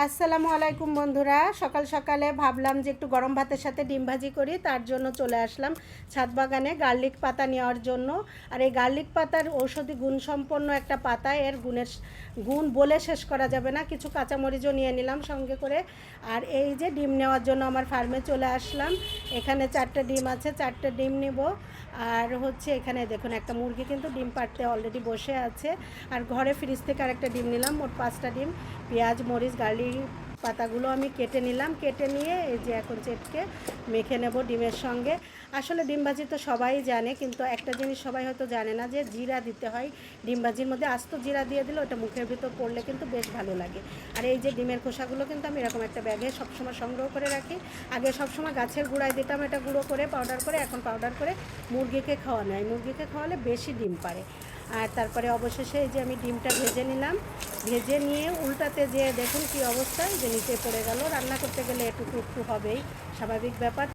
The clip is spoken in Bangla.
আসসালামু আলাইকুম বন্ধুরা, সকাল সকালে ভাবলাম যে একটু গরম ভাতের সাথে ডিম ভাজি করি। তার জন্য চলে আসলাম ছাদ বাগানে গার্লিক পাতা নেওয়ার জন্য। আর এই গার্লিক পাতার ঔষধি গুণসম্পন্ন একটা পাতা, এর গুণ বলে শেষ করা যাবে না। কিছু কাঁচামরিচও নিয়ে নিলাম সঙ্গে করে। আর এই যে ডিম নেওয়ার জন্য আমার ফার্মে চলে আসলাম। এখানে 4টে ডিম আছে, 4টে ডিম নিব। আর হচ্ছে এখানে দেখুন একটা মুরগি কিন্তু ডিম পাড়তে অলরেডি বসে আছে। আর ঘরে ফ্রিজ থেকে আরেকটা ডিম নিলাম, মোট 5টা ডিম। পেঁয়াজ, মরিচ, গার্লিক পাতাগুলো আমি কেটে নিলাম, কেটে নিয়ে এই যে এখন চেটকে মেখে নেব ডিমের সঙ্গে। আসলে ডিম ভাজি তো সবাই জানে, কিন্তু একটা জিনিস সবাই হয়তো জানে না যে জিরা দিতে হয় ডিম ভাজির মধ্যে। আস্ত জিরা দিয়ে দিলে ওটা মুখের ভিতর পড়লে কিন্তু বেশ ভালো লাগে। আর এই যে ডিমের খোসাগুলো কিন্তু আমি এরকম একটা ব্যাগে সবসময় সংগ্রহ করে রাখি। আগে সবসময় গাছের গুঁড়ায় দিতাম এটা গুঁড়ো করে, পাউডার করে। এখন পাউডার করে মুরগিকে খাওয়ানো হয়, মুরগিকে খাওয়ালে বেশি ডিম পারে। আর তারপরে অবশেষে এই যে আমি ডিমটা ভেজে নিলাম। ভেজে নিয়ে উল্টাতে যেয়ে দেখুন কী অবস্থায় যে নিচে পড়ে গেল। রান্না করতে গেলে একটু একটু হবেই, স্বাভাবিক ব্যাপার।